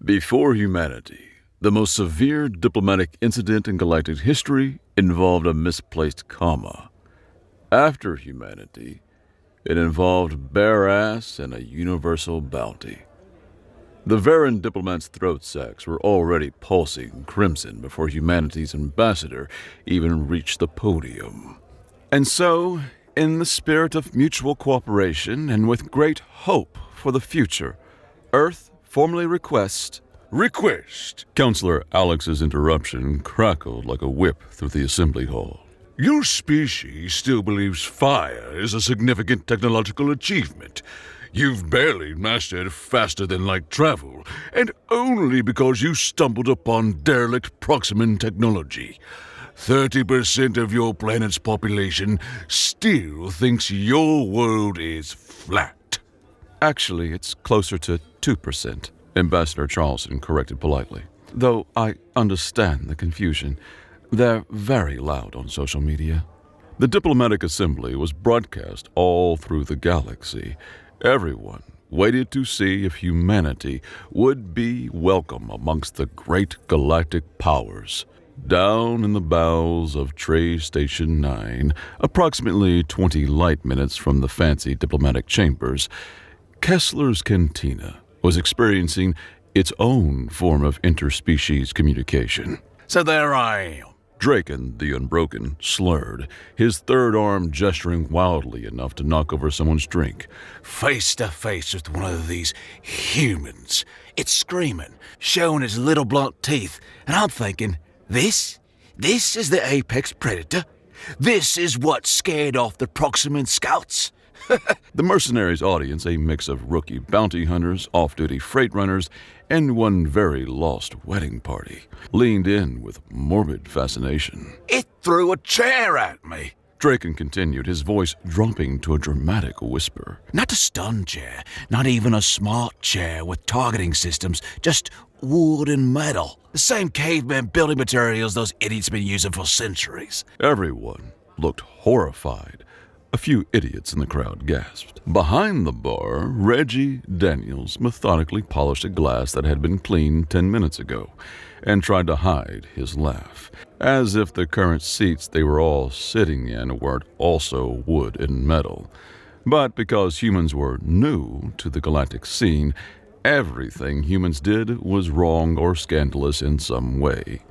Before humanity, the most severe diplomatic incident in galactic history involved a misplaced comma. After humanity, it involved bare ass and a universal bounty. The Varan diplomats' throat sacks were already pulsing crimson before humanity's ambassador even reached the podium. And so, in the spirit of mutual cooperation and with great hope for the future, Earth formally requests... Request! Counselor Alex's interruption crackled like a whip through the assembly hall. Your species still believes fire is a significant technological achievement. You've barely mastered faster-than-light travel, and only because you stumbled upon derelict Proximan technology. 30% of your planet's population still thinks your world is flat. Actually, it's closer to 2%, Ambassador Charleston corrected politely. Though I understand the confusion. They're very loud on social media. The diplomatic assembly was broadcast all through the galaxy. Everyone waited to see if humanity would be welcome amongst the great galactic powers. Down in the bowels of Trade Station 9, approximately 20 light minutes from the fancy diplomatic chambers, Kessler's Cantina was experiencing its own form of interspecies communication. So there I am. Draken, the Unbroken, slurred, his third arm gesturing wildly enough to knock over someone's drink. Face to face with one of these humans. It's screaming, showing its little blunt teeth, and I'm thinking, this is the apex predator? This is what scared off the Proximan scouts? The Mercenary's audience, a mix of rookie bounty hunters, off-duty freight runners, and one very lost wedding party, leaned in with morbid fascination. It threw a chair at me. Draken continued, his voice dropping to a dramatic whisper. Not a stun chair, not even a smart chair with targeting systems, just wood and metal. The same caveman building materials those idiots been using for centuries. Everyone looked horrified. A few idiots in the crowd gasped. Behind the bar, Reggie Daniels methodically polished a glass that had been cleaned 10 minutes ago and tried to hide his laugh, as if the current seats they were all sitting in weren't also wood and metal. But because humans were new to the galactic scene, everything humans did was wrong or scandalous in some way.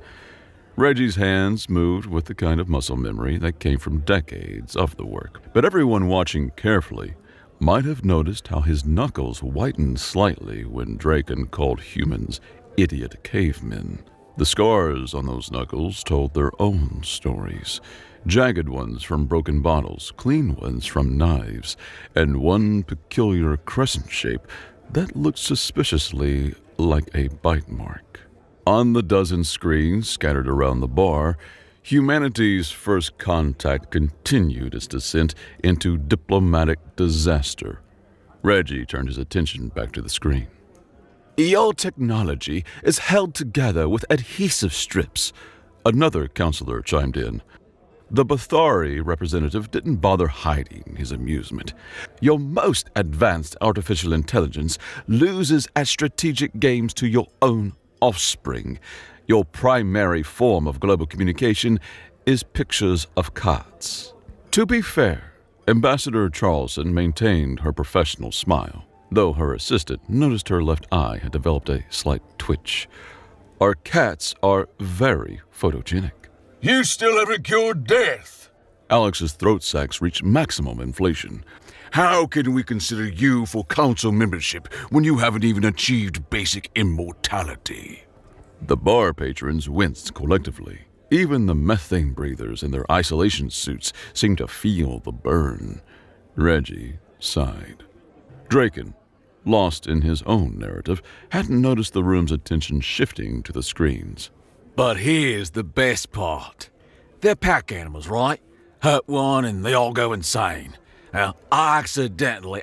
Reggie's hands moved with the kind of muscle memory that came from decades of the work. But everyone watching carefully might have noticed how his knuckles whitened slightly when Draken called humans idiot cavemen. The scars on those knuckles told their own stories. Jagged ones from broken bottles, clean ones from knives, and one peculiar crescent shape that looked suspiciously like a bite mark. On the dozen screens scattered around the bar, humanity's first contact continued its descent into diplomatic disaster. Reggie turned his attention back to the screen. Your technology is held together with adhesive strips. Another counselor chimed in. The Bathari representative didn't bother hiding his amusement. Your most advanced artificial intelligence loses at strategic games to your own offspring. Your primary form of global communication is pictures of cards. To be fair, Ambassador Charleston maintained her professional smile, though her assistant noticed her left eye had developed a slight twitch. Our cats are very photogenic. You still haven't cured death. Alex's throat sacs reached maximum inflation. How can we consider you for council membership when you haven't even achieved basic immortality? The bar patrons winced collectively. Even the methane breathers in their isolation suits seemed to feel the burn. Reggie sighed. Draken, lost in his own narrative, hadn't noticed the room's attention shifting to the screens. But here's the best part. They're pack animals, right? Hurt one and they all go insane. Now, I accidentally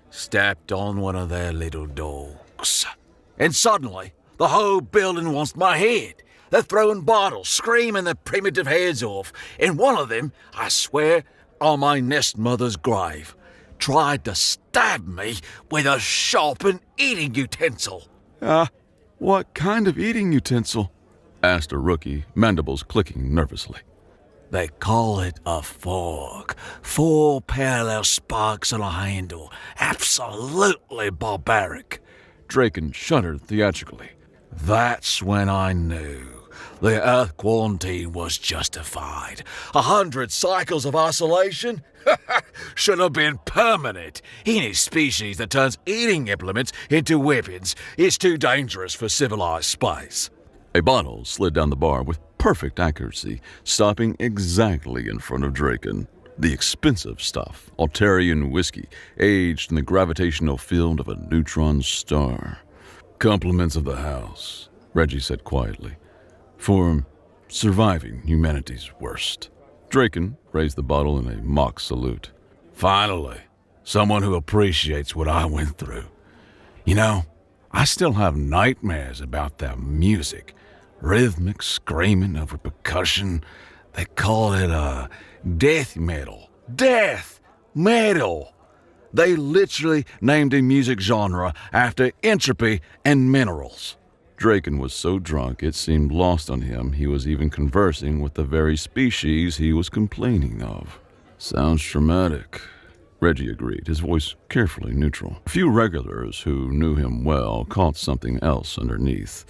stepped on one of their little dogs. And suddenly, the whole building wants my head. They're throwing bottles, screaming their primitive heads off. And one of them, I swear, on my nest mother's grave. tried to stab me with a sharpened eating utensil. What kind of eating utensil? Asked a rookie, mandibles clicking nervously. They call it a fork. 4 parallel spikes on a handle. Absolutely barbaric. Draken shuddered theatrically. That's when I knew the Earth quarantine was justified. 100 cycles of isolation? Should have been permanent. Any species that turns eating implements into weapons is too dangerous for civilized space. A bottle slid down the bar with perfect accuracy, stopping exactly in front of Draken. The expensive stuff, Altarian whiskey, aged in the gravitational field of a neutron star. Compliments of the house, Reggie said quietly, for surviving humanity's worst. Draken raised the bottle in a mock salute. Finally, someone who appreciates what I went through. You know, I still have nightmares about that music. Rhythmic screaming over percussion. They call it, death metal. Death metal! They literally named a music genre after entropy and minerals. Draken was so drunk it seemed lost on him he was even conversing with the very species he was complaining of. Sounds traumatic, Reggie agreed, his voice carefully neutral. A few regulars who knew him well caught something else underneath.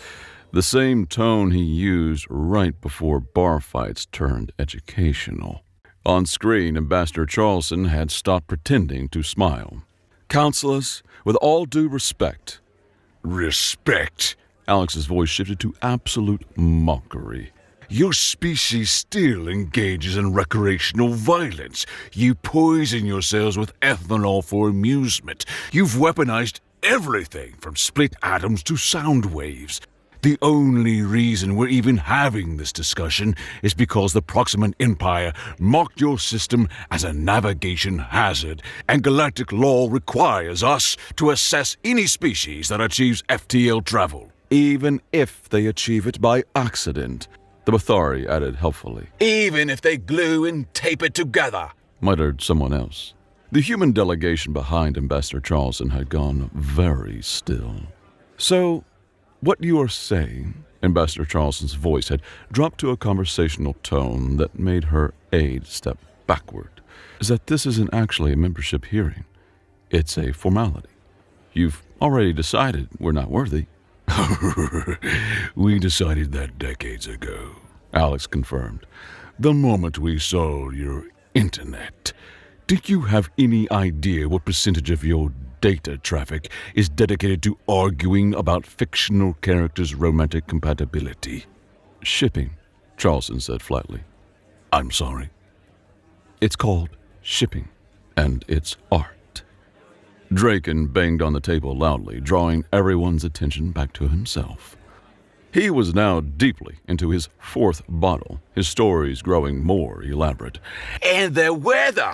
The same tone he used right before bar fights turned educational. On screen, Ambassador Charleston had stopped pretending to smile. Counselors, with all due respect. Respect? Alex's voice shifted to absolute mockery. Your species still engages in recreational violence. You poison yourselves with ethanol for amusement. You've weaponized everything from split atoms to sound waves. The only reason we're even having this discussion is because the Proximate Empire marked your system as a navigation hazard, and galactic law requires us to assess any species that achieves FTL travel. Even if they achieve it by accident, the Bathari added helpfully. Even if they glue and tape it together, muttered someone else. The human delegation behind Ambassador Charleston had gone very still. So, what you are saying, Ambassador Charleston's voice had dropped to a conversational tone that made her aide step backward, is that this isn't actually a membership hearing. It's a formality. You've already decided we're not worthy. We decided that decades ago, Alex confirmed. The moment we saw your internet. Do you have any idea what percentage of your data traffic is dedicated to arguing about fictional characters' romantic compatibility? Shipping, Charleston said flatly. I'm sorry? It's called shipping, and it's art. Draken banged on the table loudly, drawing everyone's attention back to himself. He was now deeply into his 4th bottle, his stories growing more elaborate. And their weather!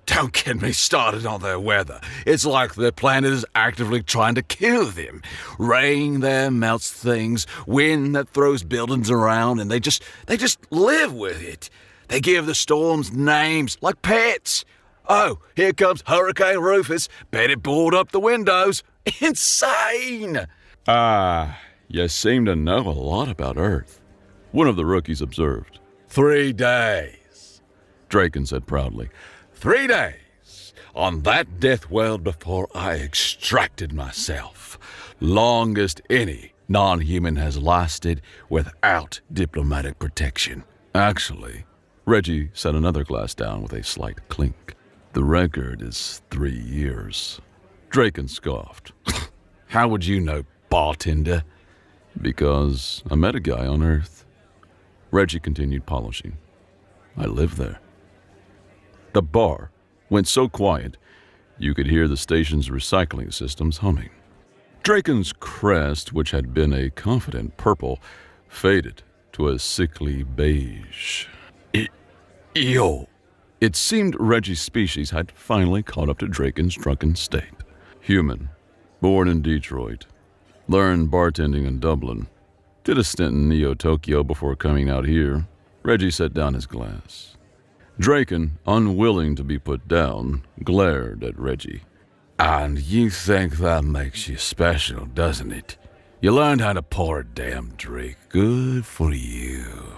Don't get me started on their weather. It's like the planet is actively trying to kill them. Rain that melts things, wind that throws buildings around, and they just live with it. They give the storms names like pets. Oh, here comes Hurricane Rufus. Bet it board up the windows. Insane! You seem to know a lot about Earth, one of the rookies observed. 3 days, Draken said proudly. 3 days on that death world before I extracted myself. Longest any non-human has lasted without diplomatic protection. Actually, Reggie set another glass down with a slight clink. The record is 3 years. Draken scoffed. How would you know, bartender? Because I met a guy on Earth. Reggie continued polishing. I live there. The bar went so quiet, you could hear the station's recycling systems humming. Draken's crest, which had been a confident purple, faded to a sickly beige. Yo! It seemed Reggie's species had finally caught up to Draken's drunken state. Human, born in Detroit, learned bartending in Dublin, did a stint in Neo-Tokyo before coming out here. Reggie set down his glass. Draken, unwilling to be put down, glared at Reggie. And you think that makes you special, doesn't it? You learned how to pour a damn drink. Good for you.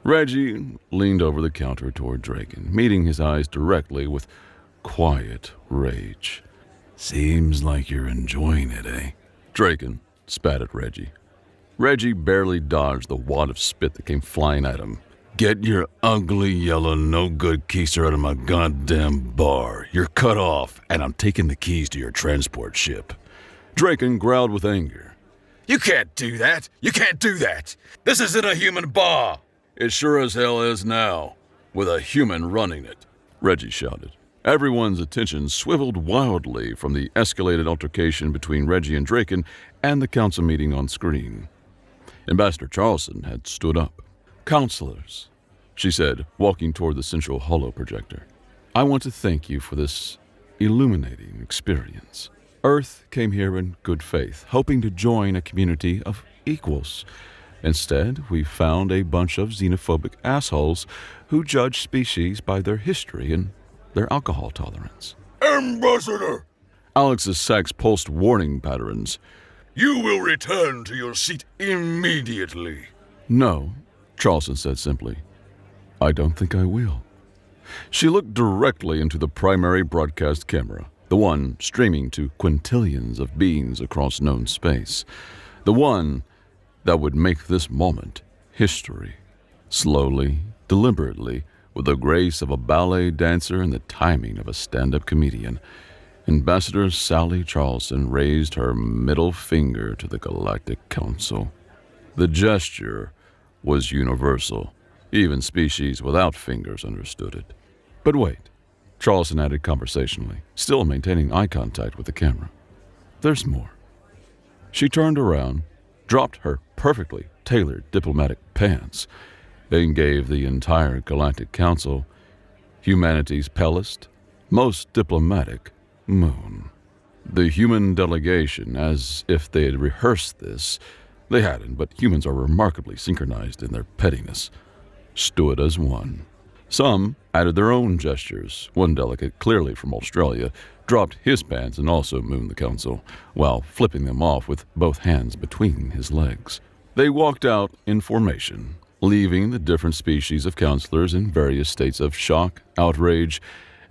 Reggie leaned over the counter toward Draken, meeting his eyes directly with quiet rage. Seems like you're enjoying it, eh? Draken spat at Reggie. Reggie barely dodged the wad of spit that came flying at him. Get your ugly, yellow, no-good keister out of my goddamn bar. You're cut off, and I'm taking the keys to your transport ship. Draken growled with anger. You can't do that! You can't do that! This isn't a human bar! It sure as hell is now, with a human running it, Reggie shouted. Everyone's attention swiveled wildly from the escalated altercation between Reggie and Draken and the council meeting on screen. Ambassador Charleston had stood up. Counselors, she said, walking toward the central holo projector. I want to thank you for this illuminating experience. Earth came here in good faith, hoping to join a community of equals. Instead, we found a bunch of xenophobic assholes who judge species by their history and their alcohol tolerance. Ambassador! Alex's sax pulsed warning patterns. You will return to your seat immediately. No, Charleston said simply. I don't think I will. She looked directly into the primary broadcast camera, the one streaming to quintillions of beings across known space, the one that would make this moment history. Slowly, deliberately, with the grace of a ballet dancer and the timing of a stand-up comedian, Ambassador Sally Charleston raised her middle finger to the Galactic Council. The gesture was universal. Even species without fingers understood it. But wait, Charleston added conversationally, still maintaining eye contact with the camera. There's more. She turned around, dropped her perfectly tailored diplomatic pants, and gave the entire Galactic Council humanity's palest, most diplomatic moon. The human delegation, as if they had rehearsed this, they hadn't, but humans are remarkably synchronized in their pettiness, stood as one. Some added their own gestures. One delegate, clearly from Australia, dropped his pants and also mooned the council, while flipping them off with both hands between his legs. They walked out in formation, leaving the different species of counselors in various states of shock, outrage,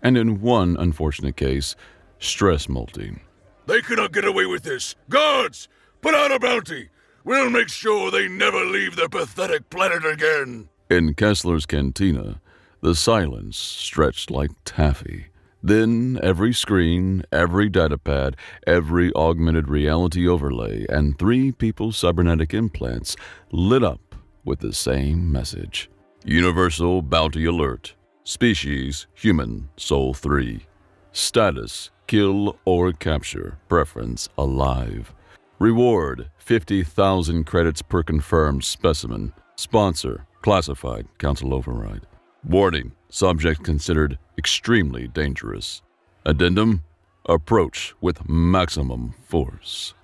and in one unfortunate case, stress molting. They cannot get away with this. Guards, put out a bounty. We'll make sure they never leave their pathetic planet again. In Kessler's cantina, the silence stretched like taffy. Then every screen, every datapad, every augmented reality overlay, and 3 people's cybernetic implants lit up with the same message. Universal bounty alert. Species, human, soul 3. Status, kill or capture. Preference, alive. Reward, 50,000 credits per confirmed specimen. Sponsor, classified, council override. Warning, subject considered extremely dangerous. Addendum, approach with maximum force.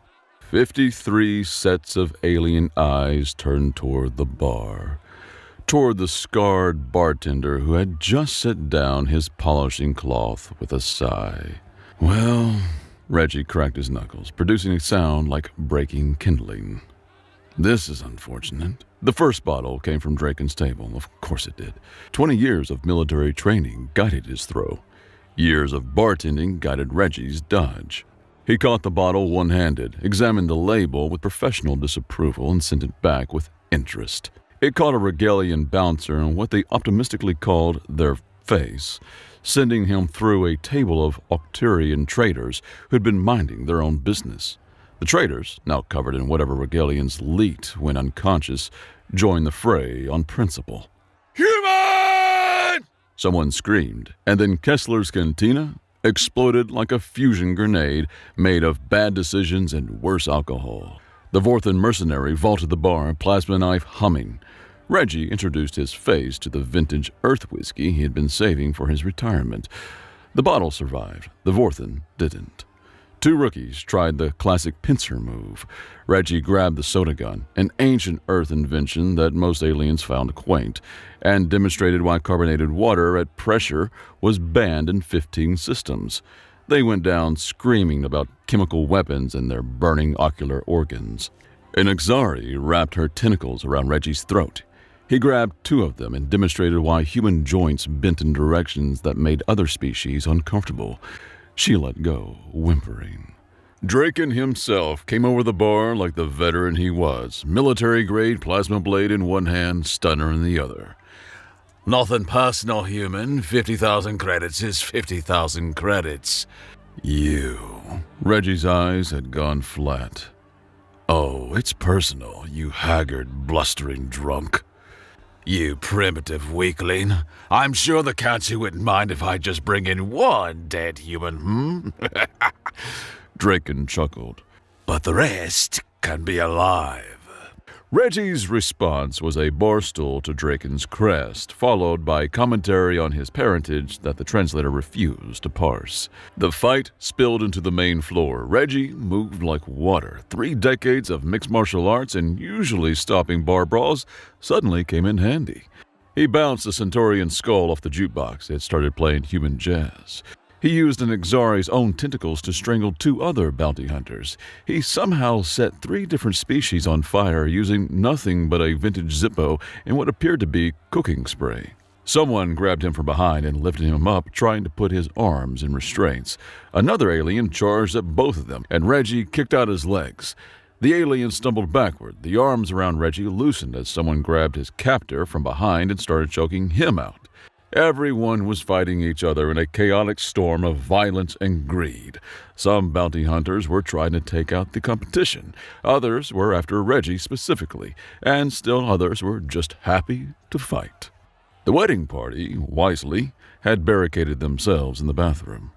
53 sets of alien eyes turned toward the bar, toward the scarred bartender who had just set down his polishing cloth with a sigh. Well, Reggie cracked his knuckles, producing a sound like breaking kindling. This is unfortunate. The first bottle came from Draken's table. Of course it did. 20 years of military training guided his throw. Years of bartending guided Reggie's dodge. He caught the bottle one-handed, examined the label with professional disapproval, and sent it back with interest. It caught a Regalian bouncer in what they optimistically called their face, sending him through a table of Octurian traders who'd been minding their own business. The traders, now covered in whatever Regalians leaked when unconscious, joined the fray on principle. Human! Someone screamed, and then Kessler's cantina exploded like a fusion grenade made of bad decisions and worse alcohol. The Vorthan mercenary vaulted the bar, plasma knife humming. Reggie introduced his face to the vintage earth whiskey he had been saving for his retirement. The bottle survived. The Vorthan didn't. Two rookies tried the classic pincer move. Reggie grabbed the soda gun, an ancient Earth invention that most aliens found quaint, and demonstrated why carbonated water at pressure was banned in 15 systems. They went down screaming about chemical weapons and their burning ocular organs. An Exari wrapped her tentacles around Reggie's throat. He grabbed two of them and demonstrated why human joints bent in directions that made other species uncomfortable. She let go, whimpering. Draken himself came over the bar like the veteran he was, military-grade plasma blade in one hand, stunner in the other. Nothing personal, human. 50,000 credits is 50,000 credits. You. Reggie's eyes had gone flat. Oh, it's personal, you haggard, blustering drunk. You primitive weakling. I'm sure the Council wouldn't mind if I just bring in one dead human, Draken chuckled. But the rest can be alive. Reggie's response was a barstool to Draken's crest, followed by commentary on his parentage that the translator refused to parse. The fight spilled into the main floor. Reggie moved like water. 3 decades of mixed martial arts and usually stopping bar brawls suddenly came in handy. He bounced the Centaurian skull off the jukebox. It started playing human jazz. He used an Exari's own tentacles to strangle 2 other bounty hunters. He somehow set 3 different species on fire using nothing but a vintage Zippo and what appeared to be cooking spray. Someone grabbed him from behind and lifted him up, trying to put his arms in restraints. Another alien charged at both of them, and Reggie kicked out his legs. The alien stumbled backward. The arms around Reggie loosened as someone grabbed his captor from behind and started choking him out. Everyone was fighting each other in a chaotic storm of violence and greed. Some bounty hunters were trying to take out the competition. Others were after Reggie specifically, and still others were just happy to fight. The wedding party, wisely, had barricaded themselves in the bathroom.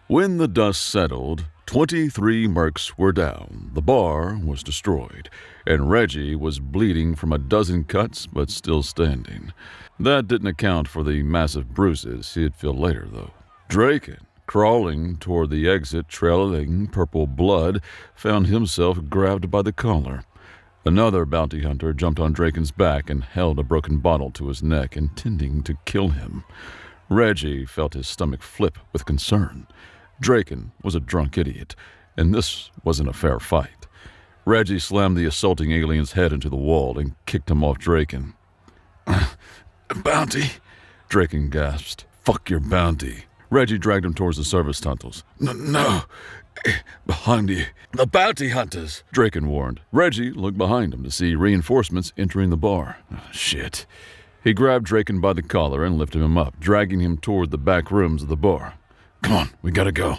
When the dust settled, 23 mercs were down, the bar was destroyed, and Reggie was bleeding from a dozen cuts but still standing. That didn't account for the massive bruises he'd feel later, though. Draken, crawling toward the exit, trailing purple blood, found himself grabbed by the collar. Another bounty hunter jumped on Draken's back and held a broken bottle to his neck, intending to kill him. Reggie felt his stomach flip with concern. Draken was a drunk idiot, and this wasn't a fair fight. Reggie slammed the assaulting alien's head into the wall and kicked him off Draken. Bounty? Draken gasped. Fuck your bounty. Reggie dragged him towards the service tunnels. No. Behind you. The bounty hunters, Draken warned. Reggie looked behind him to see reinforcements entering the bar. Shit. He grabbed Draken by the collar and lifted him up, dragging him toward the back rooms of the bar. Come on, we gotta go.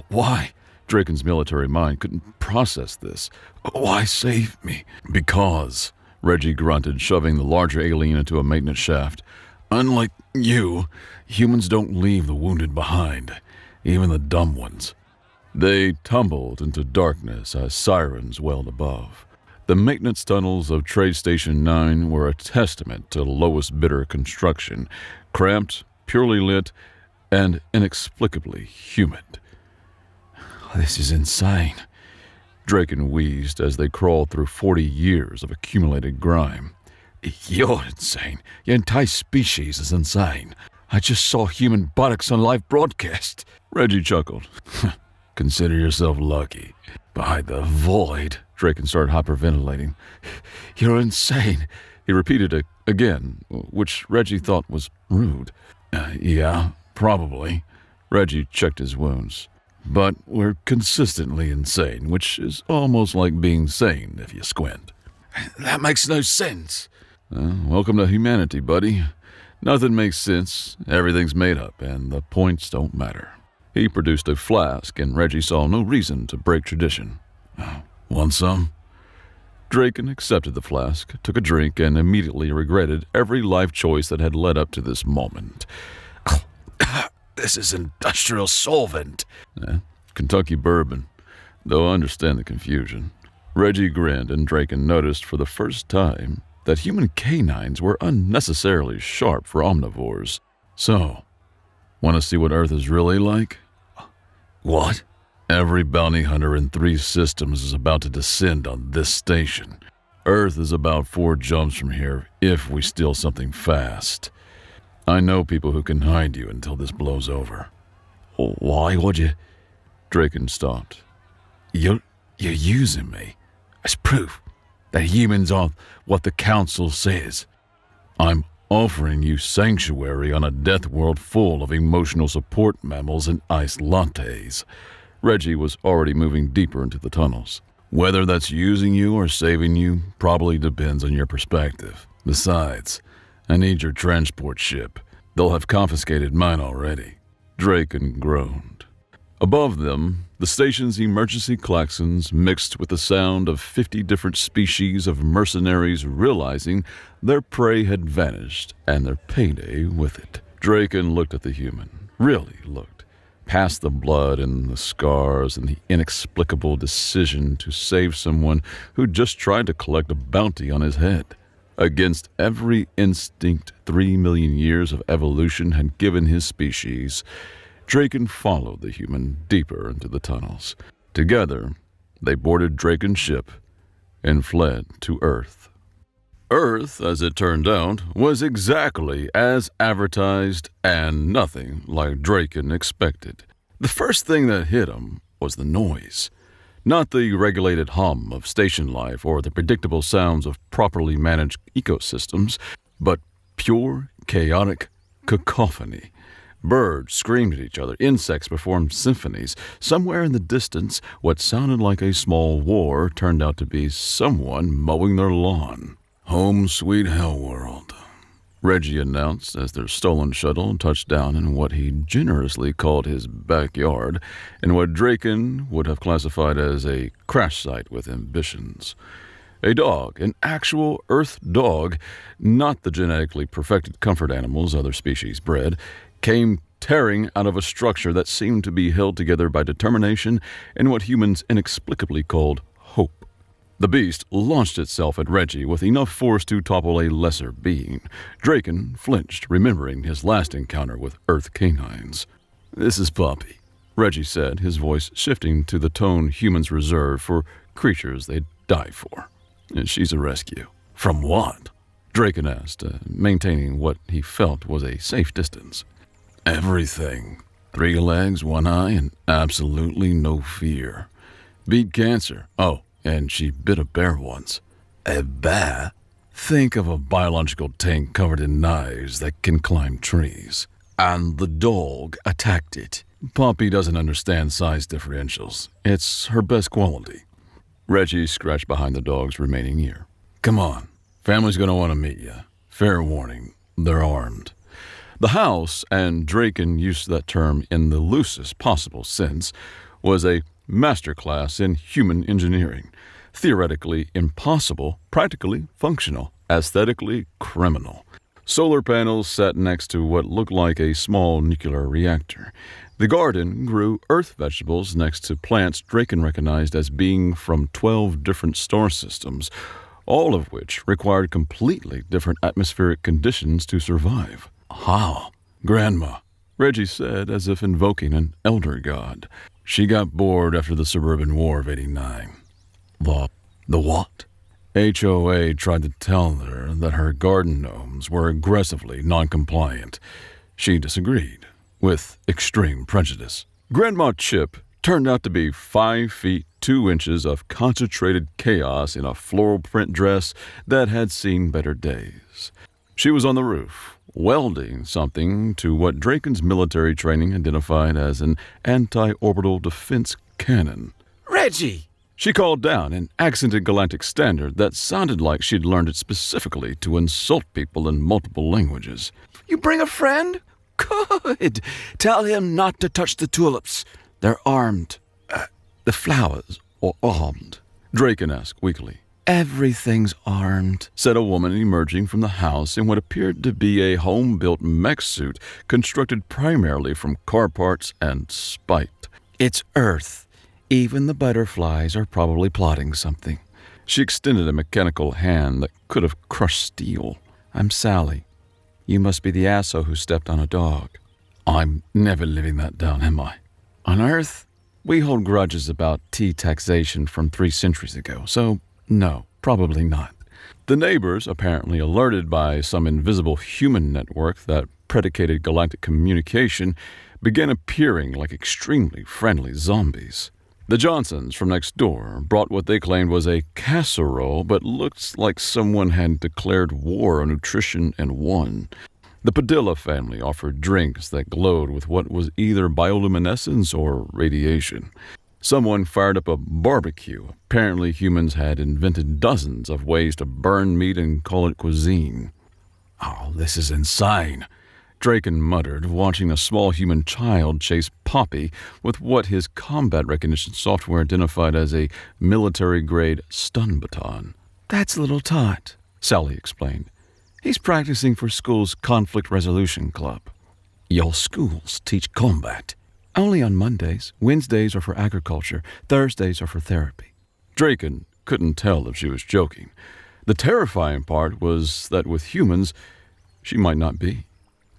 Why? Draken's military mind couldn't process this. Why save me? Because, Reggie grunted, shoving the larger alien into a maintenance shaft. Unlike you, humans don't leave the wounded behind, even the dumb ones. They tumbled into darkness as sirens wailed above. The maintenance tunnels of Trade Station 9 were a testament to lowest bidder construction, cramped, purely lit, and inexplicably humid. This is insane. Draken wheezed as they crawled through 40 years of accumulated grime. You're insane. Your entire species is insane. I just saw human buttocks on live broadcast. Reggie chuckled. Consider yourself lucky. By the void, Draken started hyperventilating. You're insane. He repeated it again, which Reggie thought was rude. Yeah, probably. Reggie checked his wounds. But we're consistently insane, which is almost like being sane if you squint. That makes no sense. Welcome to humanity, buddy. Nothing makes sense, everything's made up, and the points don't matter. He produced a flask, and Reggie saw no reason to break tradition. Want some? Draken accepted the flask, took a drink, and immediately regretted every life choice that had led up to this moment. This is industrial solvent. Kentucky bourbon, though I understand the confusion. Reggie grinned, and Draken noticed for the first time that human canines were unnecessarily sharp for omnivores. So, want to see what Earth is really like? What? Every bounty hunter in 3 systems is about to descend on this station. Earth is about 4 jumps from here if we steal something fast. I know people who can hide you until this blows over. Why would you? Draken stopped. You're using me as proof that humans are what the Council says. I'm offering you sanctuary on a death world full of emotional support mammals and iced lattes. Reggie was already moving deeper into the tunnels. Whether that's using you or saving you probably depends on your perspective. Besides, I need your transport ship. They'll have confiscated mine already. Draken groaned. Above them, the station's emergency klaxons mixed with the sound of 50 different species of mercenaries realizing their prey had vanished and their payday with it. Draken looked at the human. Really looked. Past the blood and the scars and the inexplicable decision to save someone who just tried to collect a bounty on his head. Against every instinct 3 million years of evolution had given his species, Draken followed the human deeper into the tunnels. Together, they boarded Draken's ship and fled to Earth. Earth, as it turned out, was exactly as advertised and nothing like Draken expected. The first thing that hit him was the noise. Not the regulated hum of station life or the predictable sounds of properly managed ecosystems, but pure, chaotic cacophony. Birds screamed at each other, insects performed symphonies. Somewhere in the distance, what sounded like a small war turned out to be someone mowing their lawn. Home sweet hell world, Reggie announced as their stolen shuttle touched down in what he generously called his backyard and what Draken would have classified as a crash site with ambitions. A dog, an actual Earth dog, not the genetically perfected comfort animals other species bred, came tearing out of a structure that seemed to be held together by determination and what humans inexplicably called hope. The beast launched itself at Reggie with enough force to topple a lesser being. Draken flinched, remembering his last encounter with Earth canines. "This is Poppy," Reggie said, his voice shifting to the tone humans reserve for creatures they'd die for. "She's a rescue." "From what?" Draken asked, maintaining what he felt was a safe distance. "Everything. 3 legs, 1 eye, and absolutely no fear. Beat cancer. Oh, and she bit a bear once." "A bear?" "Think of a biological tank covered in knives that can climb trees." "And the dog attacked it." "Poppy doesn't understand size differentials. It's her best quality." Reggie scratched behind the dog's remaining ear. "Come on. Family's going to want to meet you. Fair warning, they're armed." The house, and Draken used that term in the loosest possible sense, was a masterclass in human engineering. Theoretically impossible, practically functional, aesthetically criminal. Solar panels sat next to what looked like a small nuclear reactor. The garden grew earth vegetables next to plants Draken recognized as being from 12 different star systems, all of which required completely different atmospheric conditions to survive. "How?" "Grandma," Reggie said, as if invoking an elder god. "She got bored after the suburban war of '89. The what?" HOA tried to tell her that her garden gnomes were aggressively non-compliant. She disagreed, with extreme prejudice. Grandma Chip turned out to be 5 feet 2 inches of concentrated chaos in a floral print dress that had seen better days. She was on the roof, welding something to what Draken's military training identified as an anti-orbital defense cannon. "Reggie!" She called down an accented galactic standard that sounded like she'd learned it specifically to insult people in multiple languages. "You bring a friend? Good. Tell him not to touch the tulips. They're armed." "The flowers are armed?" Draken asked weakly. "Everything's armed," said a woman emerging from the house in what appeared to be a home-built mech suit constructed primarily from car parts and spite. "It's Earth. Even the butterflies are probably plotting something." She extended a mechanical hand that could have crushed steel. "I'm Sally. You must be the asshole who stepped on a dog." "I'm never living that down, am I?" "On Earth, We hold grudges about tea taxation from 3 centuries ago, so no, probably not. The neighbors, apparently alerted by some invisible human network that predicated galactic communication, began appearing like extremely friendly zombies. The Johnsons from next door brought what they claimed was a casserole, but looked like someone had declared war on nutrition and won. The Padilla family offered drinks that glowed with what was either bioluminescence or radiation. Someone fired up a barbecue. Apparently humans had invented dozens of ways to burn meat and call it cuisine. Oh, this is insane. Draken muttered, watching a small human child chase Poppy with what his combat recognition software identified as a military-grade stun baton. That's little Tot, Sally explained. He's practicing for school's conflict resolution club. Your schools teach combat? Only on Mondays. Wednesdays are for agriculture. Thursdays are for therapy. Draken couldn't tell if she was joking. The terrifying part was that with humans, she might not be.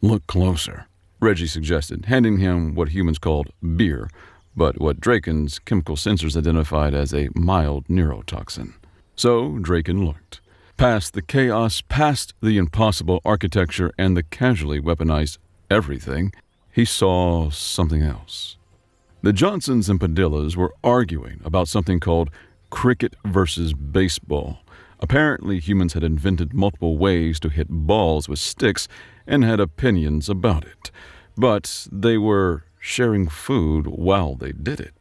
Look closer, Reggie suggested, handing him what humans called beer, but what Draken's chemical sensors identified as a mild neurotoxin. So Draken looked. Past the chaos, past the impossible architecture and the casually weaponized everything, he saw something else. The Johnsons and Padillas were arguing about something called cricket versus baseball. Apparently, humans had invented multiple ways to hit balls with sticks and had opinions about it. But they were sharing food while they did it.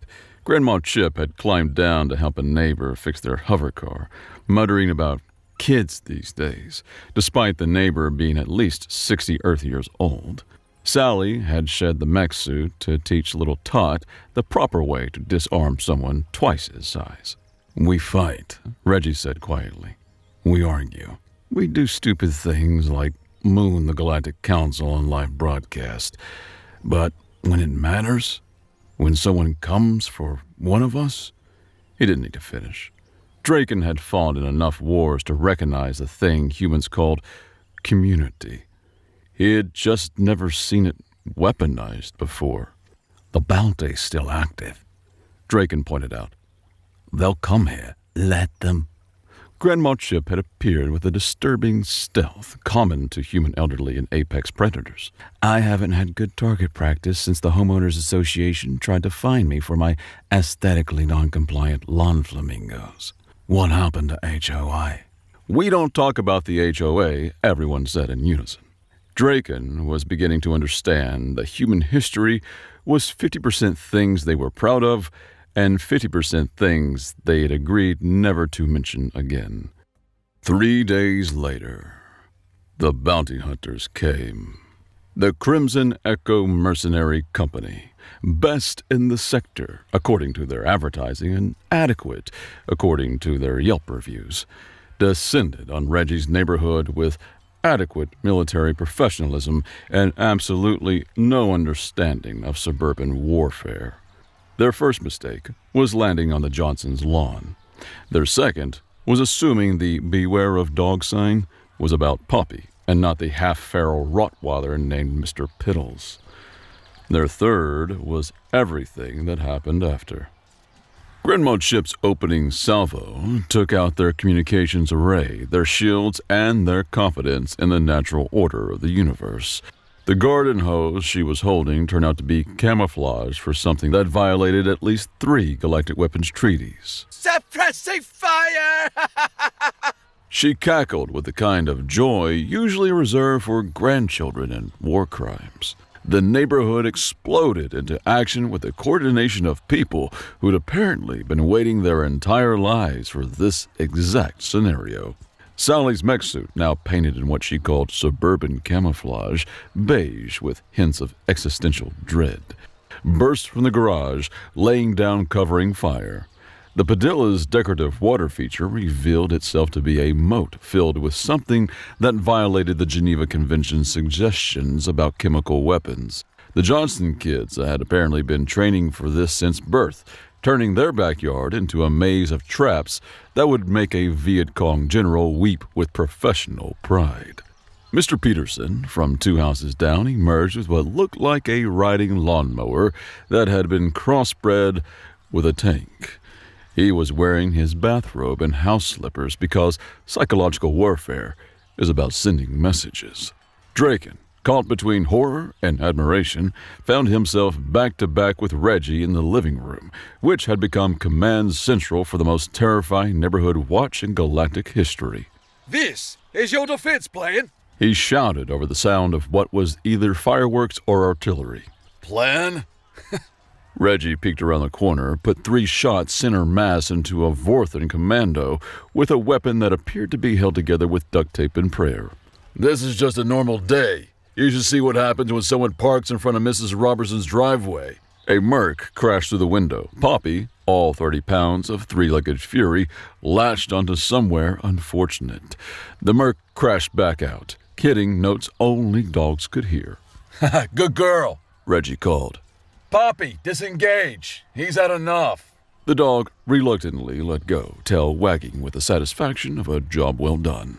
Grandma Chip had climbed down to help a neighbor fix their hover car, muttering about kids these days, despite the neighbor being at least 60 Earth years old. Sally had shed the mech suit to teach little Tot the proper way to disarm someone twice his size. We fight, Reggie said quietly. We argue. We do stupid things like moon the Galactic Council on live broadcast. But when it matters, when someone comes for one of us, he didn't need to finish. Draken had fought in enough wars to recognize the thing humans called community. He had just never seen it weaponized before. The bounty's still active, Draken pointed out. They'll come here. Let them. Grandma Chip had appeared with a disturbing stealth common to human elderly and apex predators. I haven't had good target practice since the Homeowners Association tried to fine me for my aesthetically non-compliant lawn flamingos. What happened to HOI? We don't talk about the HOA, everyone said in unison. Draken was beginning to understand that human history was 50% things they were proud of and 50% things they had agreed never to mention again. 3 days later, the bounty hunters came. The Crimson Echo Mercenary Company, best in the sector, according to their advertising, and adequate, according to their Yelp reviews, descended on Reggie's neighborhood with adequate military professionalism and absolutely no understanding of suburban warfare. Their first mistake was landing on the Johnsons' lawn. Their second was assuming the Beware of Dog sign was about Poppy and not the half-feral Rottweiler named Mr. Piddles. Their third was everything that happened after. Grandma Chip's opening salvo took out their communications array, their shields, and their confidence in the natural order of the universe. The garden hose she was holding turned out to be camouflage for something that violated at least 3 galactic weapons treaties. Suppressing fire! She cackled with the kind of joy usually reserved for grandchildren in war crimes. The neighborhood exploded into action with the coordination of people who'd apparently been waiting their entire lives for this exact scenario. Sally's mech suit, now painted in what she called suburban camouflage, beige with hints of existential dread, burst from the garage, laying down covering fire. The Padilla's decorative water feature revealed itself to be a moat filled with something that violated the Geneva Convention's suggestions about chemical weapons. The Johnson kids had apparently been training for this since birth, turning their backyard into a maze of traps that would make a Viet Cong general weep with professional pride. Mr. Peterson, from 2 houses down, emerged with what looked like a riding lawnmower that had been crossbred with a tank. He was wearing his bathrobe and house slippers because psychological warfare is about sending messages. Draken, caught between horror and admiration, found himself back-to-back with Reggie in the living room, which had become command central for the most terrifying neighborhood watch in galactic history. This is your defense plan? He shouted over the sound of what was either fireworks or artillery. Plan? Reggie peeked around the corner, put 3 shots center mass into a Vorthan commando with a weapon that appeared to be held together with duct tape and prayer. This is just a normal day. You should see what happens when someone parks in front of Mrs. Robertson's driveway. A Merc crashed through the window. Poppy, all 30 pounds of 3-legged fury, latched onto somewhere unfortunate. The Merc crashed back out, hitting notes only dogs could hear. Good girl. Reggie called. Poppy, disengage. He's had enough. The dog reluctantly let go, tail wagging with the satisfaction of a job well done.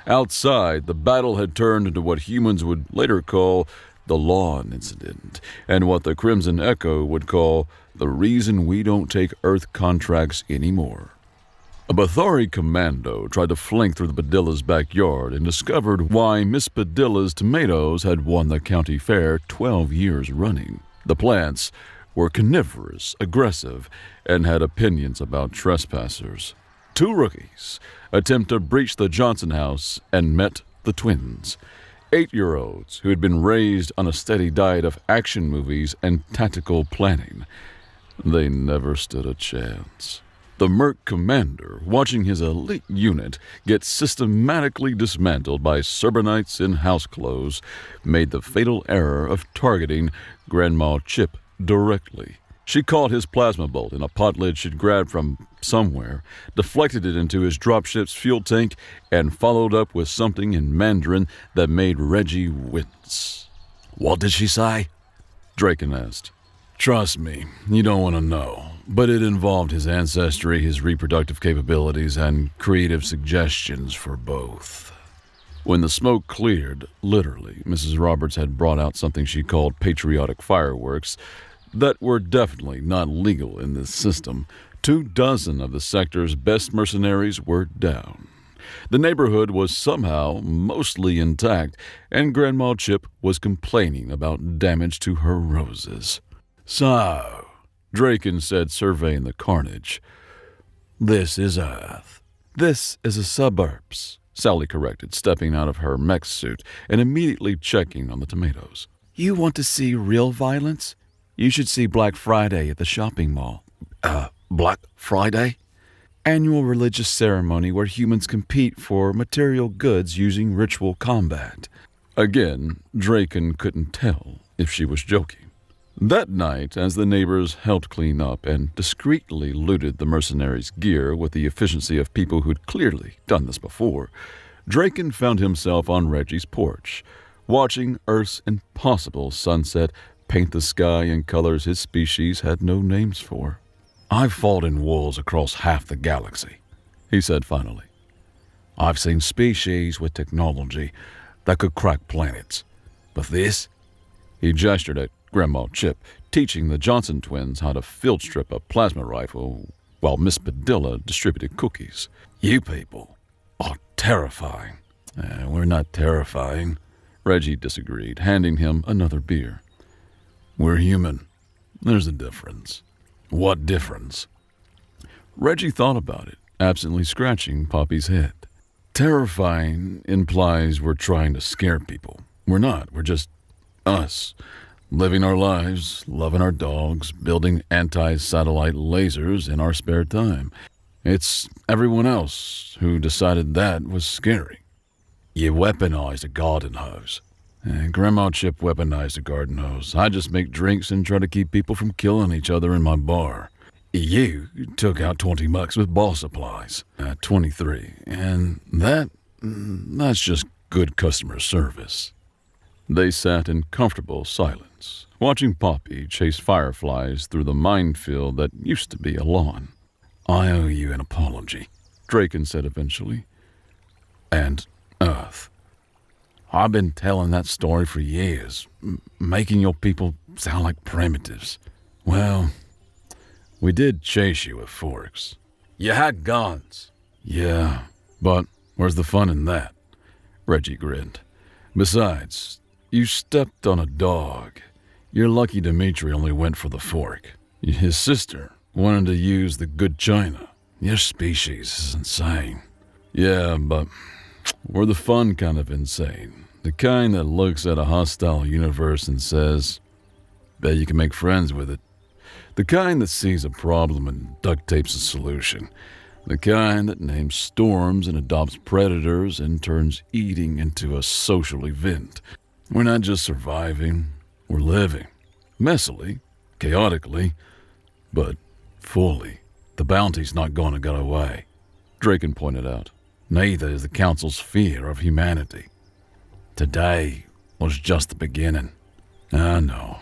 Outside, the battle had turned into what humans would later call the lawn incident, and what the Crimson Echo would call the reason we don't take Earth contracts anymore. A Bathari commando tried to flank through the Padilla's backyard and discovered why Miss Padilla's tomatoes had won the county fair 12 years running. The plants were carnivorous, aggressive, and had opinions about trespassers. 2 rookies attempt to breach the Johnson house and met the twins, 8-year-olds who had been raised on a steady diet of action movies and tactical planning. They never stood a chance. The Merc commander, watching his elite unit get systematically dismantled by Surbanites in house clothes, made the fatal error of targeting Grandma Chip directly. She caught his plasma bolt in a pot lid she'd grabbed from somewhere, deflected it into his dropship's fuel tank, and followed up with something in Mandarin that made Reggie wince. What did she say? Draken asked. Trust me, you don't want to know, but it involved his ancestry, his reproductive capabilities, and creative suggestions for both. When the smoke cleared, literally, Mrs. Roberts had brought out something she called patriotic fireworks that were definitely not legal in this system. 24 of the sector's best mercenaries were down. The neighborhood was somehow mostly intact, and Grandma Chip was complaining about damage to her roses. So, Draken said, surveying the carnage, this is Earth. This is the suburbs, Sally corrected, stepping out of her mech suit and immediately checking on the tomatoes. You want to see real violence? You should see Black Friday at the shopping mall. Black Friday? Annual religious ceremony where humans compete for material goods using ritual combat. Again, Draken couldn't tell if she was joking. That night, as the neighbors helped clean up and discreetly looted the mercenaries' gear with the efficiency of people who'd clearly done this before, Draken found himself on Reggie's porch, watching Earth's impossible sunset paint the sky in colors his species had no names for. I've fought in wars across half the galaxy, he said finally. I've seen species with technology that could crack planets. But this? He gestured at Grandma Chip, teaching the Johnson twins how to field strip a plasma rifle while Miss Padilla distributed cookies. You people are terrifying. We're not terrifying, Reggie disagreed, handing him another beer. We're human. There's a difference. What difference? Reggie thought about it, absently scratching Poppy's head. Terrifying implies we're trying to scare people. We're not. We're just us, living our lives, loving our dogs, building anti-satellite lasers in our spare time. It's everyone else who decided that was scary. You weaponized a garden hose. Grandma Chip weaponized a garden hose. I just make drinks and try to keep people from killing each other in my bar. You took out $20 with ball supplies. 23. And that's just good customer service. They sat in comfortable silence, watching Poppy chase fireflies through the minefield that used to be a lawn. I owe you an apology, Draken said eventually. And Earth. I've been telling that story for years, making your people sound like primitives. Well, we did chase you with forks. You had guns. Yeah, but where's the fun in that? Reggie grinned. Besides, you stepped on a dog. You're lucky Dimitri only went for the fork. His sister wanted to use the good china. Your species is insane. Yeah, but we're the fun kind of insane. The kind that looks at a hostile universe and says, bet you can make friends with it. The kind that sees a problem and duct tapes a solution. The kind that names storms and adopts predators and turns eating into a social event. We're not just surviving, we're living. Messily, chaotically, but fully. The bounty's not going to go away, Draken pointed out. Neither is the Council's fear of humanity. Today was just the beginning. I know.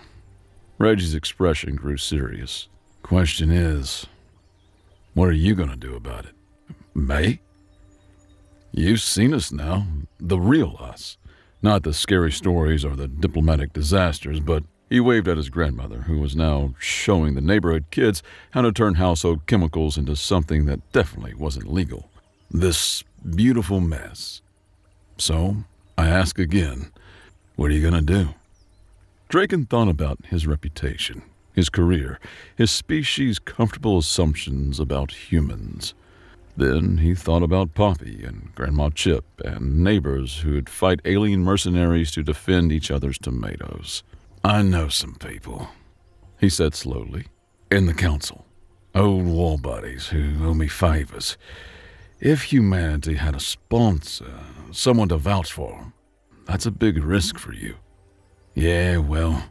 Reggie's expression grew serious. Question is, what are you going to do about it? Me? You've seen us now, the real us. Not the scary stories or the diplomatic disasters, but he waved at his grandmother, who was now showing the neighborhood kids how to turn household chemicals into something that definitely wasn't legal. This beautiful mess. So, I ask again, what are you going to do? Draken thought about his reputation, his career, his species' comfortable assumptions about humans. Then he thought about Poppy and Grandma Chip and neighbors who'd fight alien mercenaries to defend each other's tomatoes. I know some people, he said slowly, in the council. Old war buddies who owe me favors. If humanity had a sponsor, someone to vouch for them, that's a big risk for you. Yeah, well,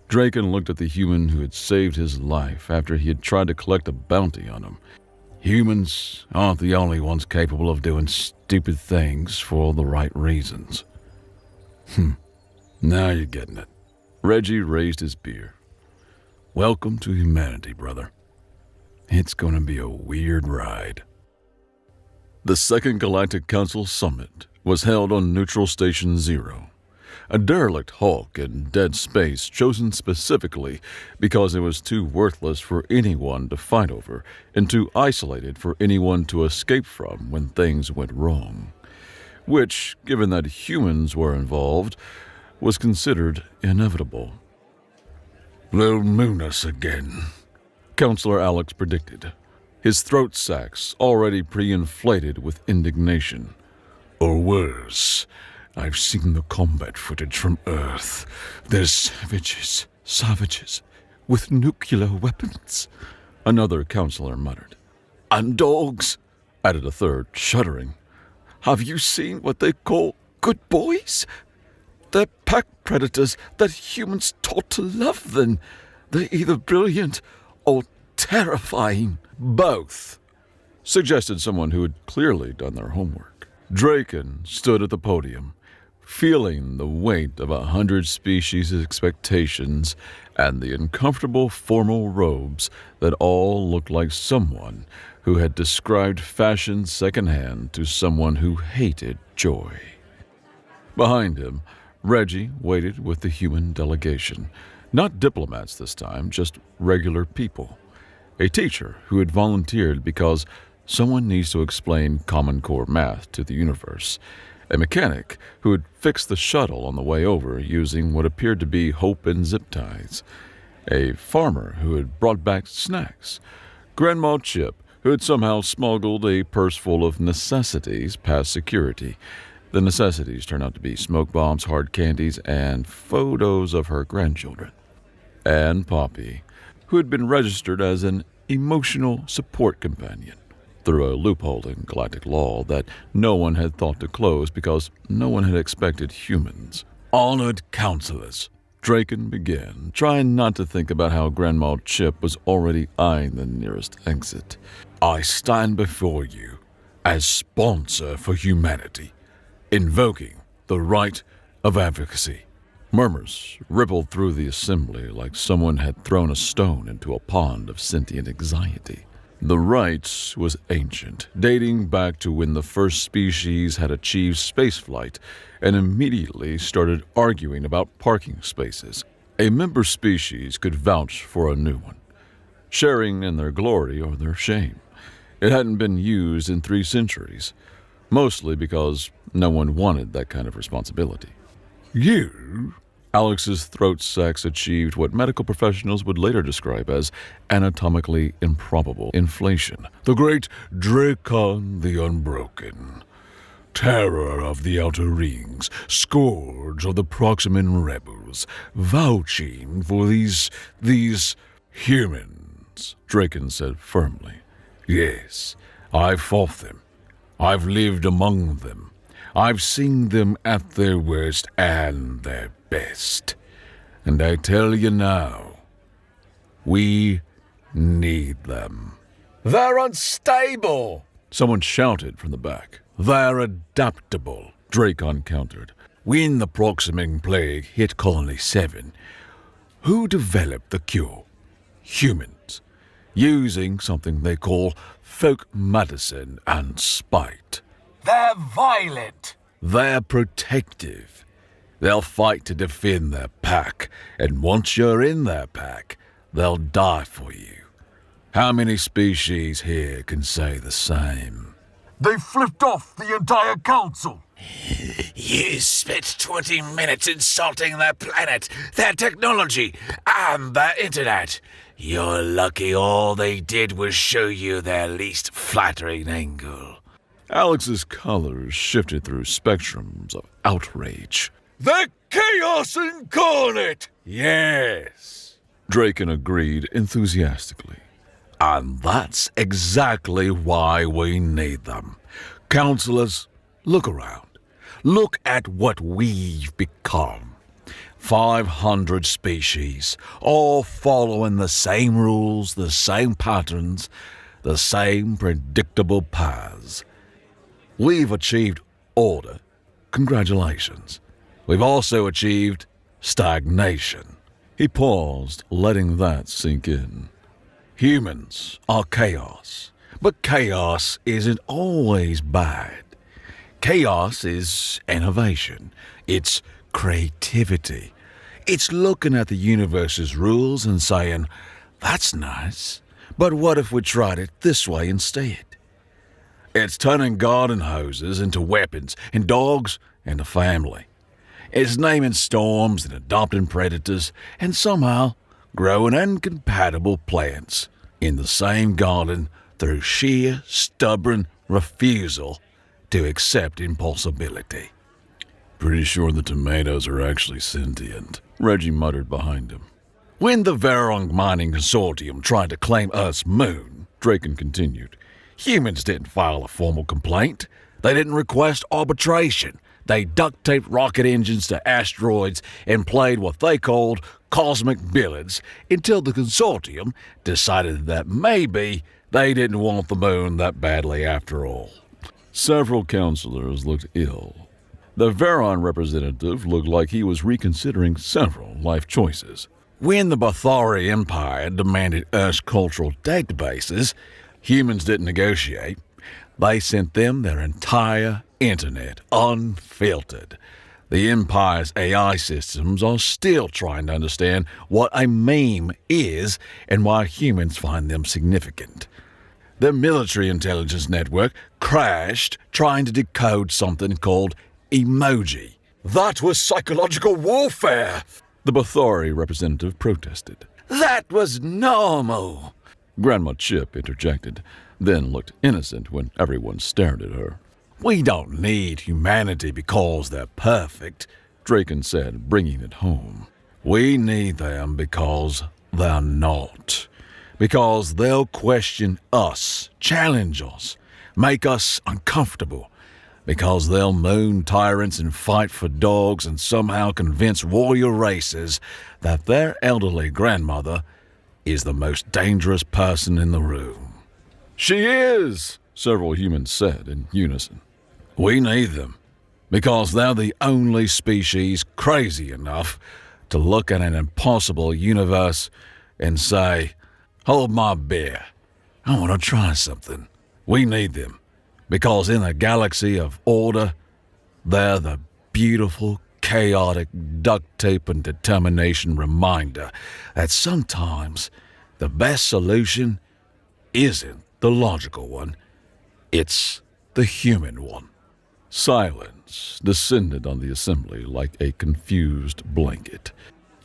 Draken looked at the human who had saved his life after he had tried to collect a bounty on him. Humans aren't the only ones capable of doing stupid things for the right reasons. Now you're getting it. Reggie raised his beer. Welcome to humanity, brother. It's going to be a weird ride. The Second Galactic Council Summit was held on Neutral Station Zero, a derelict hulk in dead space chosen specifically because it was too worthless for anyone to fight over and too isolated for anyone to escape from when things went wrong, which, given that humans were involved, was considered inevitable. They'll moon us again, Counselor Alex predicted, his throat sacs already pre-inflated with indignation. or worse. I've seen the combat footage from Earth. There's savages with nuclear weapons, Another counselor muttered. And dogs, Added a third, shuddering. have you seen what they call good boys? They're pack predators that humans taught to love them. They're either brilliant or terrifying. Both, suggested someone who had clearly done their homework. Draken stood at the podium, feeling the weight of 100 species' expectations and the uncomfortable formal robes that all looked like someone who had described fashion secondhand to someone who hated joy. Behind him, Reggie waited with the human delegation. Not diplomats this time, just regular people. A teacher who had volunteered because someone needs to explain Common Core math to the universe. A mechanic who had fixed the shuttle on the way over using what appeared to be hope and zip ties. A farmer who had brought back snacks. Grandma Chip, who had somehow smuggled a purse full of necessities past security. The necessities turned out to be smoke bombs, hard candies, and photos of her grandchildren. And Poppy, who had been registered as an emotional support companion through a loophole in galactic law that no one had thought to close because no one had expected humans. Honored counselors, Draken began, trying not to think about how Grandma Chip was already eyeing the nearest exit. I stand before you as sponsor for humanity, invoking the right of advocacy. Murmurs rippled through the assembly like someone had thrown a stone into a pond of sentient anxiety. The rite was ancient, dating back to when the first species had achieved spaceflight and immediately started arguing about parking spaces. A member species could vouch for a new one, sharing in their glory or their shame. It hadn't been used in 3 centuries, mostly because no one wanted that kind of responsibility. You? Alex's throat sacs achieved what medical professionals would later describe as anatomically improbable inflation. The great Dracon the Unbroken. Terror of the Outer Rings, scourge of the Proximan rebels, vouching for these humans, Dracon said firmly. Yes, I've fought them. I've lived among them. I've seen them at their worst and their best. And I tell you now, we need them. They're unstable! Someone shouted from the back. They're adaptable, Dracon countered. When the Proximan Plague hit Colony 7, who developed the cure? Humans, using something they call folk medicine and spite. They're violent! They're protective. They'll fight to defend their pack, and once you're in their pack, they'll die for you. How many species here can say the same? They flipped off the entire council! You spent 20 minutes insulting their planet, their technology, and their internet. You're lucky all they did was show you their least flattering angle. Alex's colors shifted through spectrums of outrage. They're chaos incarnate! Yes! Dracon agreed enthusiastically. And that's exactly why we need them. Counselors, look around. Look at what we've become. 500 species, all following the same rules, the same patterns, the same predictable paths. We've achieved order. Congratulations. We've also achieved stagnation. He paused, letting that sink in. Humans are chaos, but chaos isn't always bad. Chaos is innovation. It's creativity. It's looking at the universe's rules and saying, that's nice, but what if we tried it this way instead? It's turning garden hoses into weapons and dogs into family. It's naming storms and adopting predators and somehow growing incompatible plants in the same garden through sheer, stubborn refusal to accept impossibility. Pretty sure the tomatoes are actually sentient, Reggie muttered behind him. When the Verong Mining Consortium tried to claim Earth's moon, Dracon continued, humans didn't file a formal complaint. They didn't request arbitration. They duct-taped rocket engines to asteroids and played what they called cosmic billiards until the consortium decided that maybe they didn't want the moon that badly after all. Several counselors looked ill. The Veron representative looked like he was reconsidering several life choices. When the Bathari Empire demanded Earth's cultural databases, humans didn't negotiate. They sent them their entire internet, unfiltered. The Empire's AI systems are still trying to understand what a meme is and why humans find them significant. The military intelligence network crashed trying to decode something called emoji. That was psychological warfare! The Bathari representative protested. That was normal. Grandma Chip interjected, then looked innocent when everyone stared at her. We don't need humanity because they're perfect, Dracon said, bringing it home. We need them because they're not. Because they'll question us, challenge us, make us uncomfortable. Because they'll moon tyrants and fight for dogs and somehow convince warrior races that their elderly grandmother is the most dangerous person in the room. She is, several humans said in unison. We need them because they're the only species crazy enough to look at an impossible universe and say, hold my beer. I want to try something. We need them, because in the galaxy of order, they're the beautiful, chaotic, duct tape and determination reminder that sometimes the best solution isn't the logical one, it's the human one. Silence descended on the assembly like a confused blanket.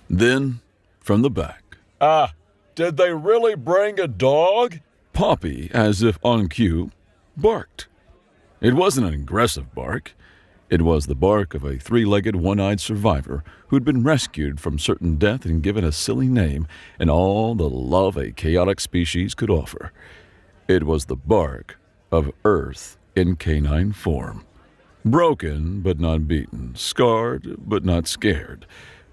Then, from the back, Did they really bring a dog? Poppy, as if on cue, barked. It wasn't an aggressive bark. It was the bark of a three-legged, one-eyed survivor who'd been rescued from certain death and given a silly name and all the love a chaotic species could offer. It was the bark of Earth in canine form. Broken but not beaten, scarred but not scared,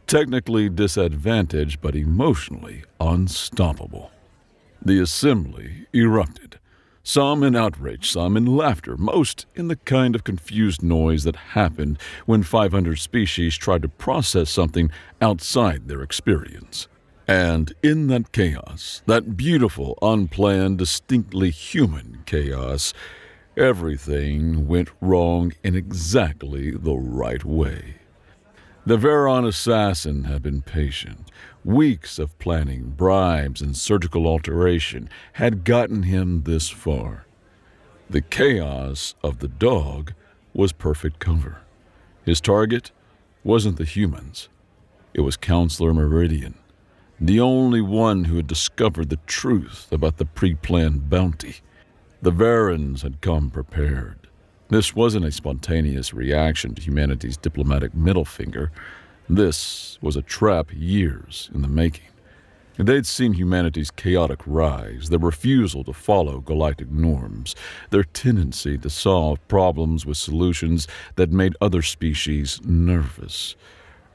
technically disadvantaged but emotionally unstoppable. The assembly erupted, some in outrage, some in laughter, most in the kind of confused noise that happened when 500 species tried to process something outside their experience. And in that chaos, that beautiful, unplanned, distinctly human chaos, everything went wrong in exactly the right way. The Veron assassin had been patient. Weeks of planning, bribes, and surgical alteration had gotten him this far. The chaos of the dog was perfect cover. His target wasn't the humans. It was Counselor Meridian, the only one who had discovered the truth about the pre-planned bounty. The Varens had come prepared. This wasn't a spontaneous reaction to humanity's diplomatic middle finger. This was a trap years in the making. They'd seen humanity's chaotic rise, their refusal to follow galactic norms, their tendency to solve problems with solutions that made other species nervous.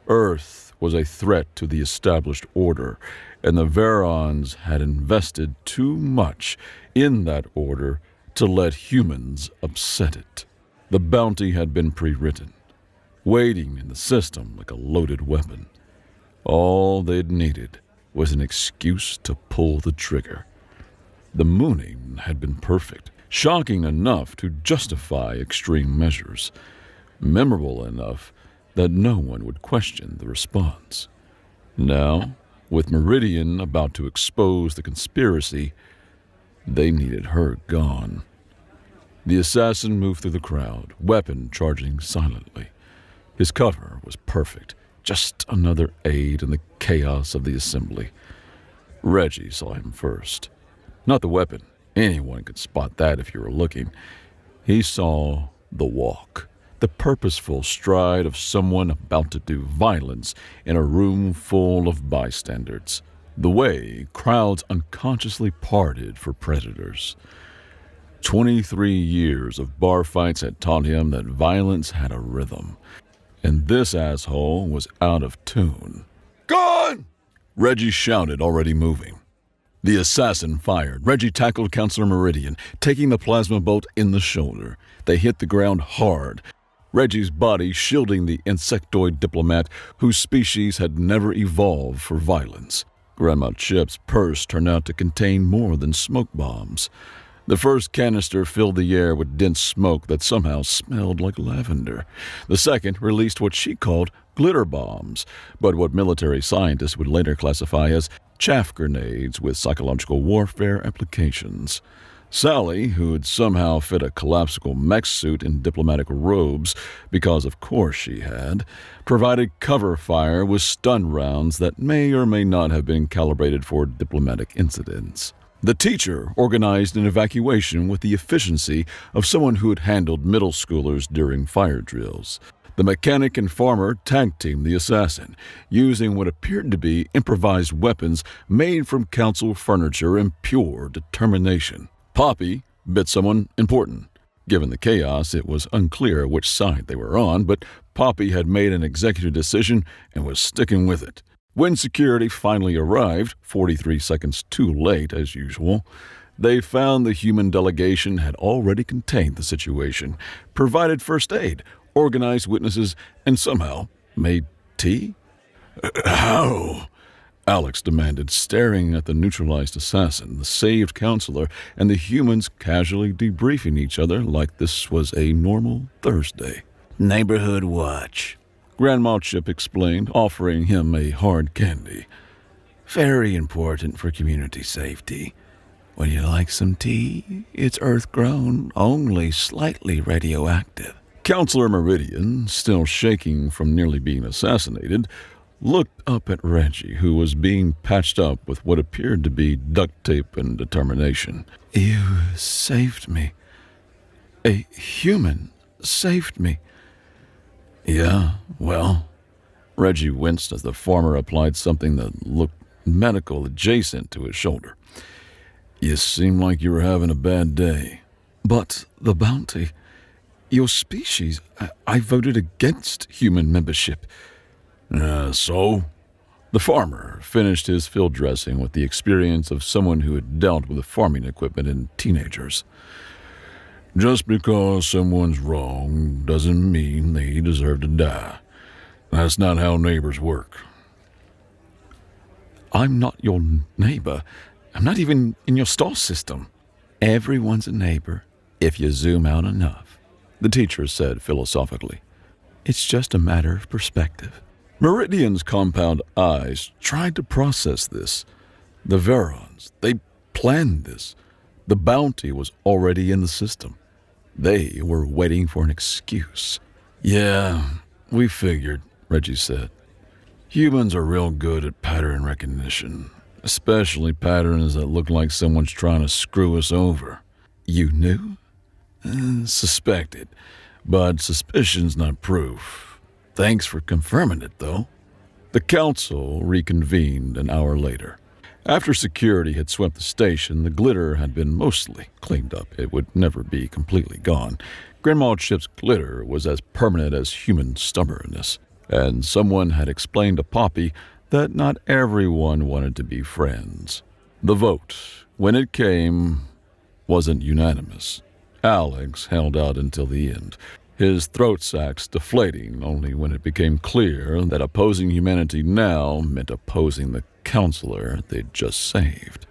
Earth was a threat to the established order, and the Varons had invested too much in that order to let humans upset it. The bounty had been pre-written, waiting in the system like a loaded weapon. All they'd needed was an excuse to pull the trigger. The mooning had been perfect, shocking enough to justify extreme measures, memorable enough that no one would question the response. Now, with Meridian about to expose the conspiracy, they needed her gone. The assassin moved through the crowd, weapon charging silently. His cover was perfect, just another aid in the chaos of the assembly. Reggie saw him first. Not the weapon. Anyone could spot that if you were looking. He saw the walk, the purposeful stride of someone about to do violence in a room full of bystanders. The way crowds unconsciously parted for predators. 23 years of bar fights had taught him that violence had a rhythm, and this asshole was out of tune. Gone! Reggie shouted, already moving. The assassin fired. Reggie tackled Counselor Meridian, taking the plasma bolt in the shoulder. They hit the ground hard, Reggie's body shielding the insectoid diplomat whose species had never evolved for violence. Grandma Chip's purse turned out to contain more than smoke bombs. The first canister filled the air with dense smoke that somehow smelled like lavender. The second released what she called glitter bombs, but what military scientists would later classify as chaff grenades with psychological warfare applications. Sally, who had somehow fit a collapsible mech suit in diplomatic robes, because of course she had, provided cover fire with stun rounds that may or may not have been calibrated for diplomatic incidents. The teacher organized an evacuation with the efficiency of someone who had handled middle schoolers during fire drills. The mechanic and farmer tag-teamed the assassin, using what appeared to be improvised weapons made from council furniture and pure determination. Poppy bit someone important. Given the chaos, it was unclear which side they were on, but Poppy had made an executive decision and was sticking with it. When security finally arrived, 43 seconds too late as usual, they found the human delegation had already contained the situation, provided first aid, organized witnesses, and somehow made tea? How? Alex demanded, staring at the neutralized assassin, the saved counselor, and the humans casually debriefing each other like this was a normal Thursday. Neighborhood watch. Grandma Chip explained, offering him a hard candy. Very important for community safety. Would you like some tea? It's earth-grown, only slightly radioactive. Counselor Meridian, still shaking from nearly being assassinated, looked up at Reggie, who was being patched up with what appeared to be duct tape and determination. You saved me. A human saved me. Yeah, well, Reggie winced as the farmer applied something that looked medical adjacent to his shoulder. You seem like you were having a bad day. But the bounty, your species, I voted against human membership. So? The farmer finished his field dressing with the experience of someone who had dealt with farming equipment in teenagers. Just because someone's wrong doesn't mean they deserve to die. That's not how neighbors work. I'm not your neighbor. I'm not even in your star system. Everyone's a neighbor if you zoom out enough, the teacher said philosophically. It's just a matter of perspective. Meridian's compound eyes tried to process this. The Verons, they planned this. The bounty was already in the system. They were waiting for an excuse. Yeah, we figured, Reggie said. Humans are real good at pattern recognition, especially patterns that look like someone's trying to screw us over. You knew? Suspected, but suspicion's not proof. Thanks for confirming it, though. The council reconvened an hour later. After security had swept the station, the glitter had been mostly cleaned up. It would never be completely gone. Grandma Chip's glitter was as permanent as human stubbornness, and someone had explained to Poppy that not everyone wanted to be friends. The vote, when it came, wasn't unanimous. Alex held out until the end, his throat sacs deflating only when it became clear that opposing humanity now meant opposing the counselor they'd just saved.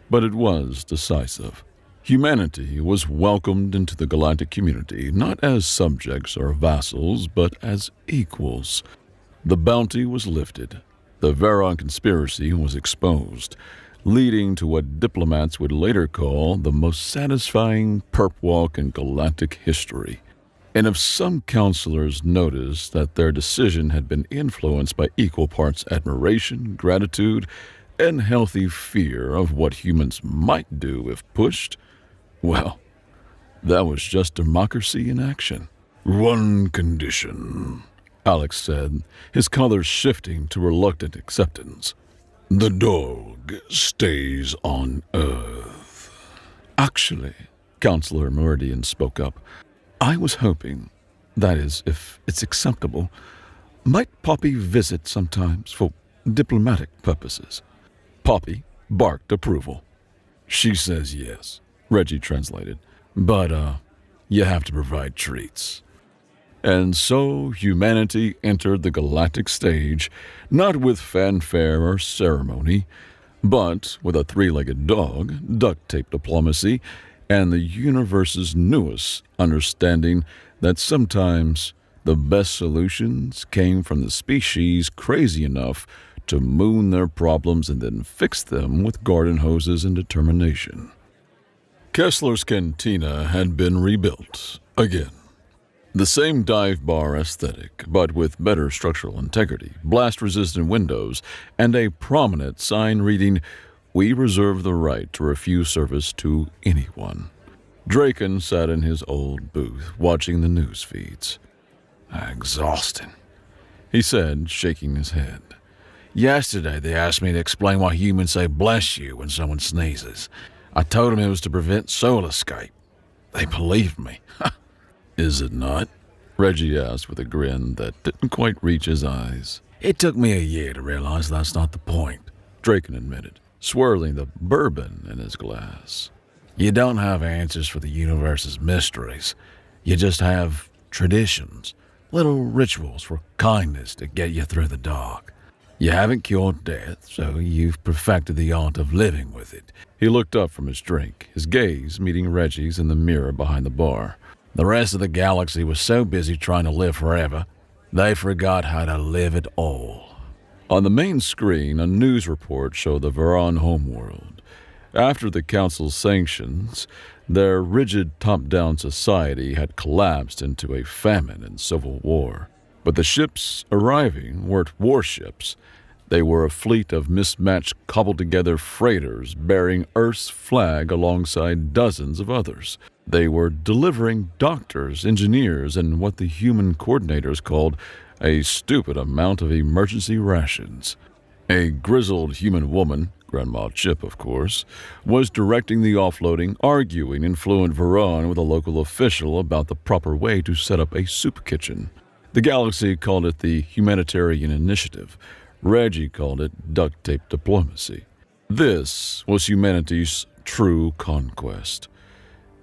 But it was decisive. Humanity was welcomed into the galactic community not as subjects or vassals, but as equals. The bounty was lifted. The Veron conspiracy was exposed, leading to what diplomats would later call the most satisfying perp walk in galactic history. And if some counselors noticed that their decision had been influenced by equal parts admiration, gratitude, and healthy fear of what humans might do if pushed, well, that was just democracy in action. One condition, Alex said, his colors shifting to reluctant acceptance. The dog stays on Earth. Actually, Counselor Meridian spoke up, I was hoping, that is, if it's acceptable, might Poppy visit sometimes for diplomatic purposes. Poppy barked approval. She says yes, Reggie translated, but, you have to provide treats. And so humanity entered the galactic stage, not with fanfare or ceremony, but with a three-legged dog, duct tape diplomacy, and the universe's newest understanding that sometimes the best solutions came from the species crazy enough to moon their problems and then fix them with garden hoses and determination. Kessler's Cantina had been rebuilt again. The same dive bar aesthetic, but with better structural integrity, blast-resistant windows, and a prominent sign reading, "We reserve the right to refuse service to anyone." Draken sat in his old booth, watching the news feeds. Exhausting, He said, shaking his head. Yesterday they asked me to explain why humans say bless you when someone sneezes. I told them it was to prevent soul escape. They believed me. Is it not? Reggie asked with a grin that didn't quite reach his eyes. It took me a year to realize that's not the point, Draken admitted, swirling the bourbon in his glass. You don't have answers for the universe's mysteries. You just have traditions, little rituals for kindness to get you through the dark. You haven't cured death, so you've perfected the art of living with it. He looked up from his drink, his gaze meeting Reggie's in the mirror behind the bar. The rest of the galaxy was so busy trying to live forever, they forgot how to live at all. On the main screen, a news report showed the Varan homeworld. After the Council's sanctions, their rigid top-down society had collapsed into a famine and civil war. But the ships arriving weren't warships. They were a fleet of mismatched, cobbled-together freighters bearing Earth's flag alongside dozens of others. They were delivering doctors, engineers, and what the human coordinators called a stupid amount of emergency rations. A grizzled human woman, Grandma Chip, of course, was directing the offloading, arguing in fluent Varan with a local official about the proper way to set up a soup kitchen. The galaxy called it the Humanitarian Initiative. Reggie called it duct tape diplomacy. This was humanity's true conquest.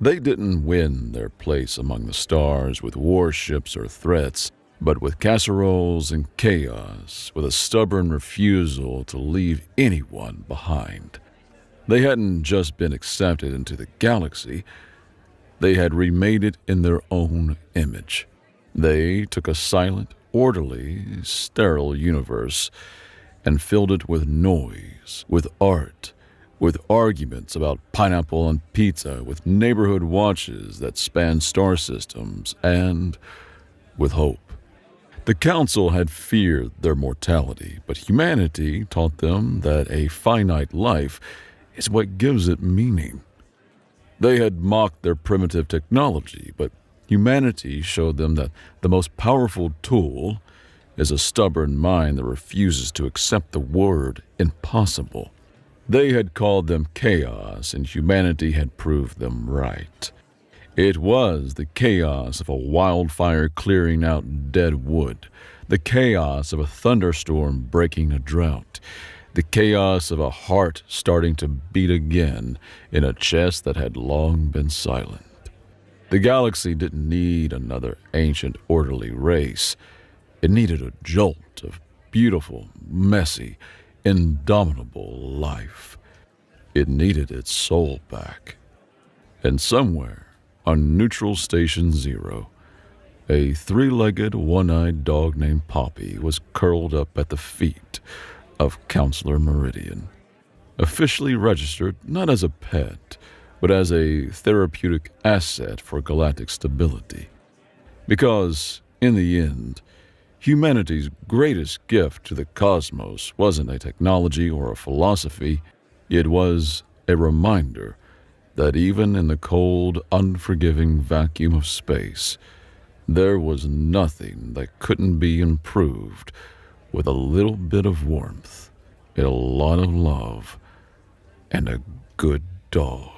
They didn't win their place among the stars with warships or threats, but with casseroles and chaos, with a stubborn refusal to leave anyone behind. They hadn't just been accepted into the galaxy, they had remade it in their own image. They took a silent, orderly, sterile universe and filled it with noise, with art, with arguments about pineapple and pizza, with neighborhood watches that spanned star systems, and with hope. The Council had feared their mortality, but humanity taught them that a finite life is what gives it meaning. They had mocked their primitive technology, but humanity showed them that the most powerful tool is a stubborn mind that refuses to accept the word impossible. They had called them chaos, and humanity had proved them right. It was the chaos of a wildfire clearing out dead wood, the chaos of a thunderstorm breaking a drought, the chaos of a heart starting to beat again in a chest that had long been silent. The galaxy didn't need another ancient orderly race. It needed a jolt of beautiful, messy, indomitable life. It needed its soul back. And somewhere on Neutral Station Zero, a three-legged, one-eyed dog named Poppy was curled up at the feet of Counselor Meridian, officially registered not as a pet, but as a therapeutic asset for galactic stability. Because, in the end, humanity's greatest gift to the cosmos wasn't a technology or a philosophy, it was a reminder that even in the cold, unforgiving vacuum of space, there was nothing that couldn't be improved with a little bit of warmth, a lot of love, and a good dog.